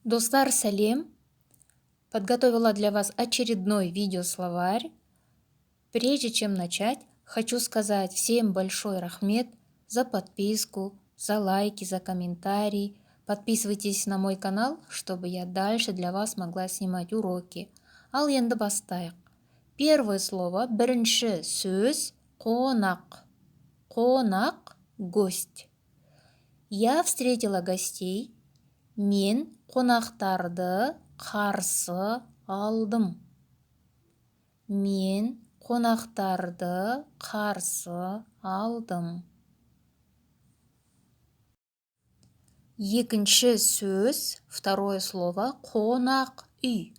Достар, сәлем! Подготовила для вас очередной видеословарь. Прежде чем начать, хочу сказать всем большой рахмет за подписку, за лайки, за комментарии. Подписывайтесь на мой канал, чтобы я дальше для вас могла снимать уроки. Ал енді бастайық. Первое слово, бірінші сөз, қонақ. Қонақ, гость. Я встретила гостей. Мен қонақтарды қарсы алдым. Мен қонақтарды қарсы алдым. Екінші сөз, второе слово, қонақ үй.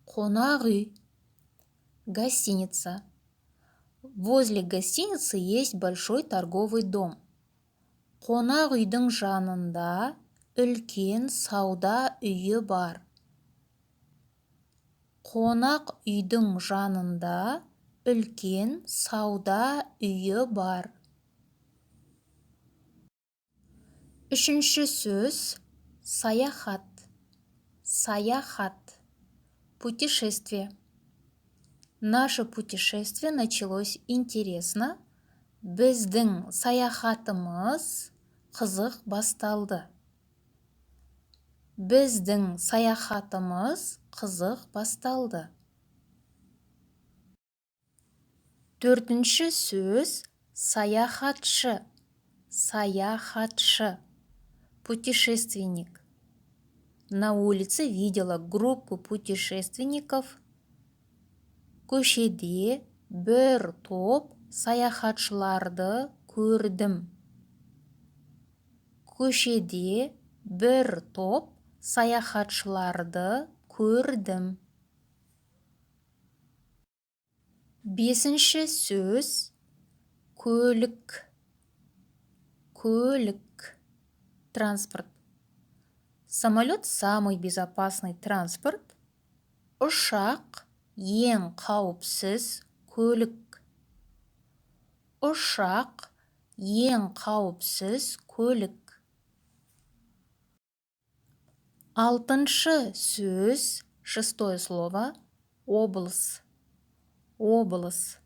Қонақ үй. Гостиница. Возле гостиницы есть большой торговый дом. Қонақ үйдің жанында үлкен сауда үйі бар. Қонақ үйдің жанында үлкен сауда үйі бар. Үшінші сөз, саяхат. Саяхат. Путешествие. Наше путешествие началось интересно. Біздің саяхатымыз қызық басталды. Біздің саяхатымыз қызық басталды. Төртінші сөз, саяхатшы. Саяхатшы. Путешественник. На улице видела группу путешественников. Көшеде бір топ саяхатшыларды көрдім. Көшеде бір топ саяхатшыларды көрдім. Бесінші сөз, көлік. Көлік. Транспорт. Самолет самый безопасный транспорт. Ұшақ ең қауіпсіз көлік. Ұшақ ең қауіпсіз көлік. Алтыншы сөз, шестое слово, облыс. Облыс.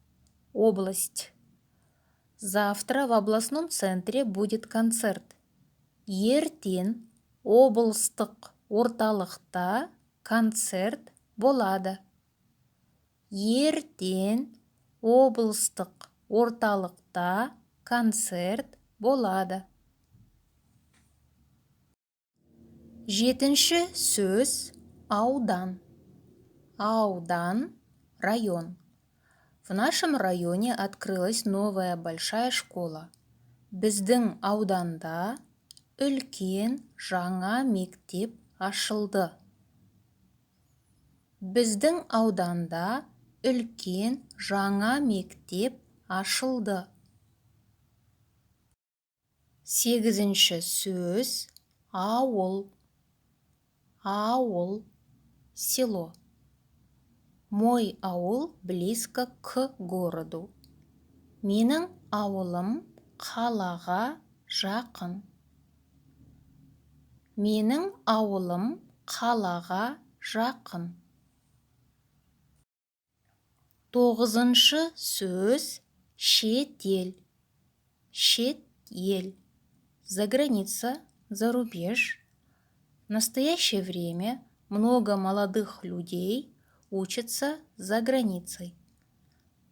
Область. Завтра в областном центре будет концерт. Ертең облыстық орталықта концерт болады. Ертең облыстық орталықта концерт болады. Жетінші сөз, аудан. Аудан, район. В нашем районе открылась новая большая школа. Біздің ауданда үлкен жаңа мектеп ашылды. Біздің ауданда үлкен жаңа мектеп ашылды. Сегізінші сөз, ауыл. Ауыл, село. Мой аул близко к городу. Менің ауылым қалаға жақын. Менің ауылым қалаға жақын. Тоғызыншы сөз, шетел. Шетел. За граница, за рубеж. В настоящее время много молодых людей учатся за границей.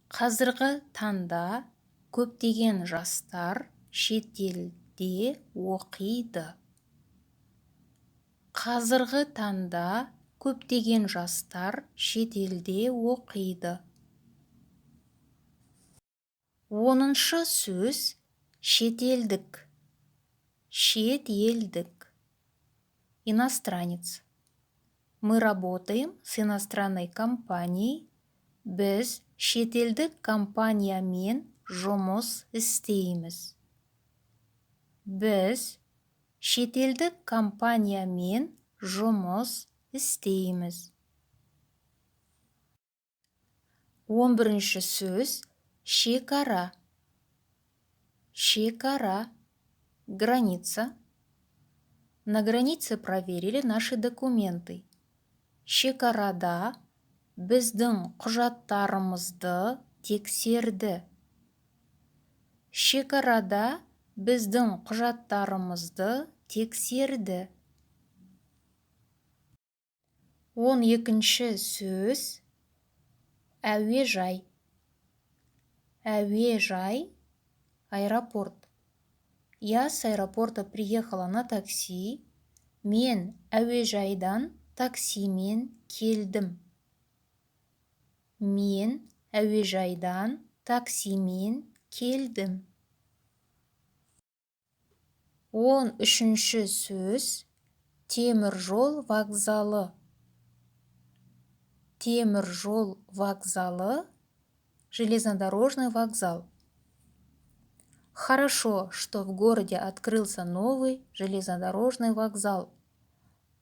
Қазіргі таңда көптеген жастар шетелде оқиды. Қазіргі таңда көптеген жастар шетелде оқиды. Оныншы сөз, шетелдік. Шетелдік. Иностранец. Мы работаем с иностранной компанией. Біз шетелдік компаниямен жұмыс істейміз. Біз шетелдік компаниямен жұмыс істейміз. 11-ші сөз, шекара. Шекара, граница. На границе проверили наши документы. Шекарада біздің құжаттарымызды тексерді. Шекарада біздің құжаттарымызды тексерді. 12-ші сөз әуежай. Әуежай, аэропорт. Я с аэропорта приехала на такси. Мен әуежайдан таксимен келдім. Мен әуежайдан таксимен келдім. 13-ші сөз темір жол вокзалы. Темір жол вокзалы, железнодорожный вокзал. Хорошо, что в городе открылся новый железнодорожный вокзал.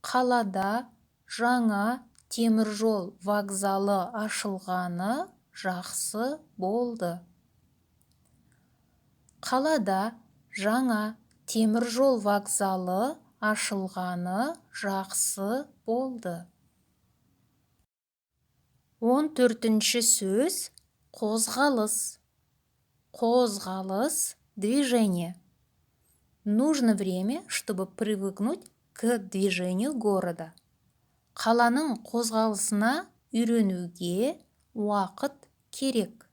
Қалада жаңа темір жол вокзалы ашылғаны жақсы болды. Қалада жаңа темір жол вокзалы ашылғаны жақсы болды. 14-ші сөз қозғалыс. Қозғалыс, движение. Нужно время, чтобы привыкнуть к движению города. Қаланың қозғалысына үйренуге уақыт керек.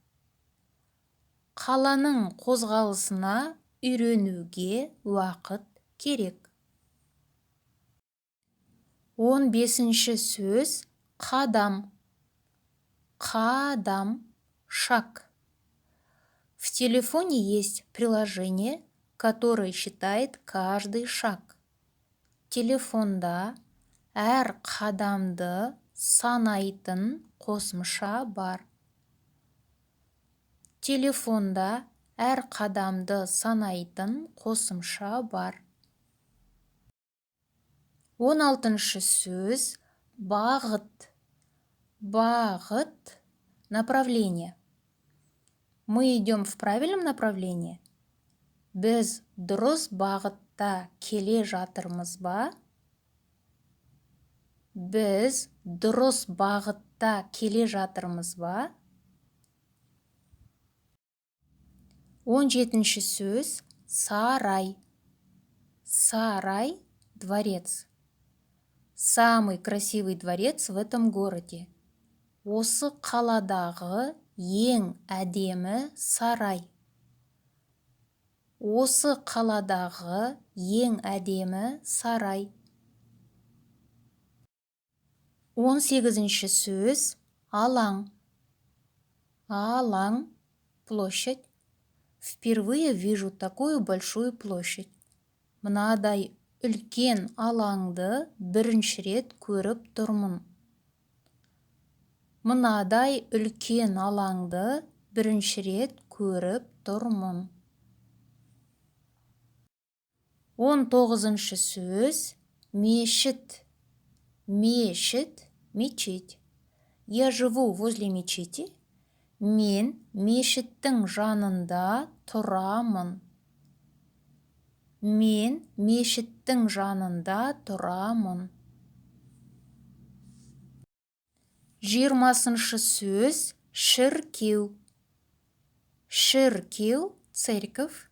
Қаланың қозғалысына үйренуге уақыт керек. 15-ші сөз қадам. Қадам, шаг. В телефоне есть приложение, которое считает каждый шаг. Телефонда әр қадамды санайтын қосымша бар. Телефонда әр қадамды санайтын қосымша бар. 16-шы сөз бағыт. Бағыт, направление. Мы идем в правильном направлении? Біз дұрыс бағытта келе жатырмыз ба? Біз дұрыс бағытта келе жатырмыз ба? 17-ші сөз сарай. Сарай, дворец. Самый красивый дворец в этом городе. Осы қаладағы ең әдемі сарай. Осы қаладағы ең әдемі сарай. 18-ші сөз алаң. Алаң, площадь. Впервые вижу такую большую площадь. Мынадай үлкен алаңды бірінші рет көріп тұрмын. Мынадай үлкен алаңды бірінші рет көріп тұрмын. 19-шы сөз мешіт. Мешіт, мечеть. Я живу возле мечети. Мен мешіттің жанында тұрамын. Мен мешіттің жанында тұрамын. 20-шы сөз шіркеу. Шіркеу, церковь.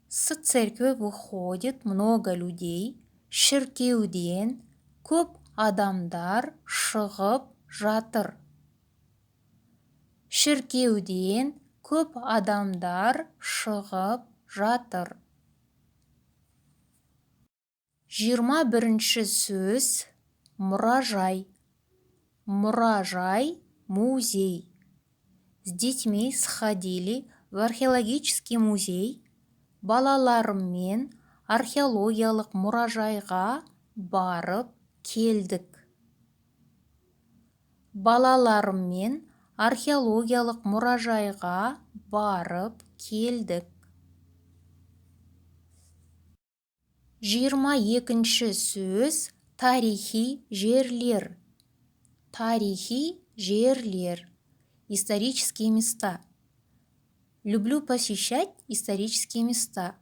С церкви выходит много людей. Шіркеуден көп адамдар шығып жатыр. Шіркеуден көп адамдар шығып жатыр. 21-ші сөз мұражай. Мұражай, музей. С детьми сходили в археологический музей. Балаларыммен археологиялық мұражайға барып келдік. Балаларыммен археологиялық мұражайға барып келдік. 22-ші сөз тарихи жерлер. Тарихи жерлер. Исторические места. Люблю посещать исторические места.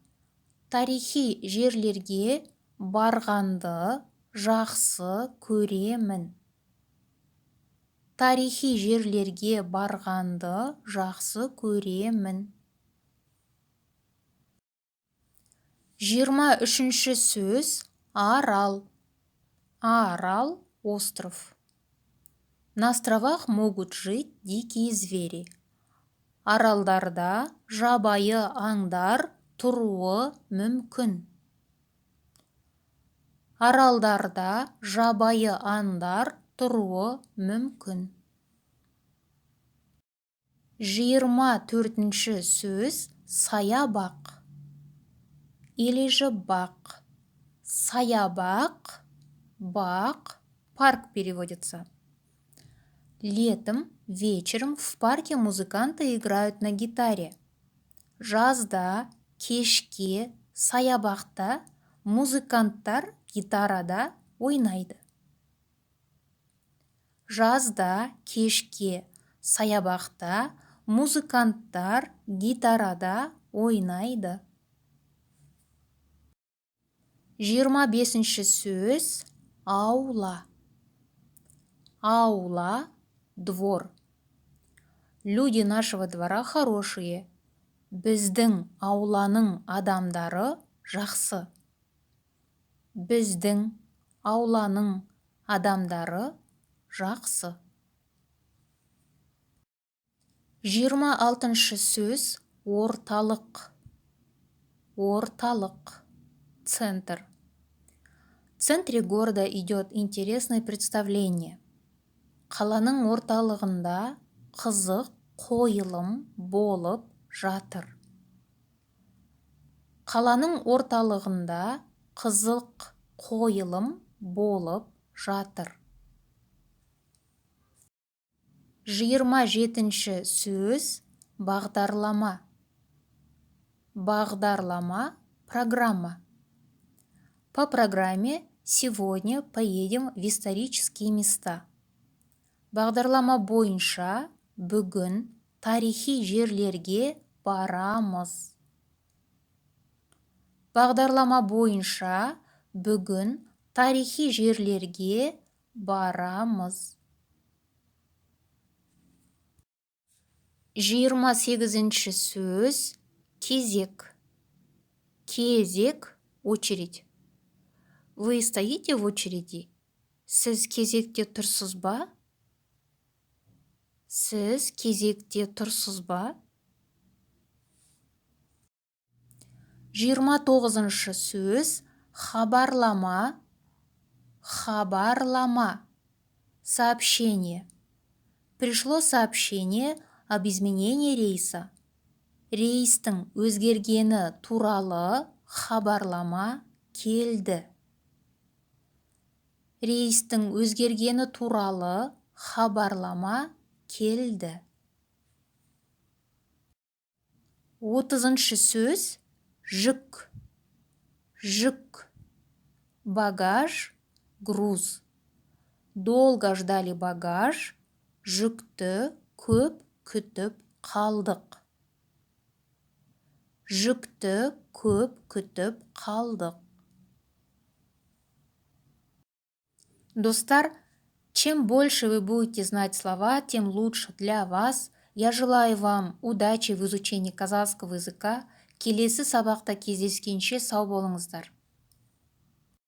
Тарихи жерлерге барғанды жақсы көремін. Тарихи жерлерге барғанды жақсы көремін. 23-ші сөз арал. Арал – остров. На островах могут жить дикие звери. Аралдарда жабайы аңдар тұруы мүмкін. Аралдарда жабайы аңдар тұруы мүмкін. 24-ші сөз саябақ. Или же бақ. Саябақ, бақ, парк переводится. Летом, вечером в парке музыканты играют на гитаре. Жазда, кешке, саябақта музыканттар гитарада ойнайды. Жазда, кешке, саябақта музыканттар гитарада ойнайды. 25-ші сөз аула. Аула – двор. Люди нашего двора хорошие. Біздің ауланың адамдары жақсы. Біздің ауланың адамдары жақсы. 26-шы сөз орталық. Орталық. Центр. В центре города идет интересное представление. Қаланың орталығында қызық қойылым болып жатыр. Қаланың орталығында қызық қойылым болып жатыр. 27-ші сөз бағдарлама. Бағдарлама – программа. По программе сегодня поедем в исторические места. Бағдарлама бойынша бүгін тарихи жерлерге барамыз. Бағдарлама бойынша бүгін тарихи жерлерге барамыз. 28-ші сөз кезек. Кезек – очередь. Вы стоите в очереди? Сіз кезекте тұрсыз ба? Сіз кезекте тұрсыз ба? 29-шы сөз хабарлама. Хабарлама. Сообщение. Пришло сообщение об изменении рейса. Рейстің өзгергені туралы хабарлама келді. Рейстің өзгергені туралы хабарлама келді. 30-шы сөз жүк. Жүк. Багаж, груз. Долго ждали багаж, жүкті көп күтіп қалдық. Жүкті көп күтіп қалдық. Достар, чем больше вы будете знать слова, тем лучше для вас. Я желаю вам удачи в изучении казахского языка. Келесі сабақта кездескенше сау болыңыздар.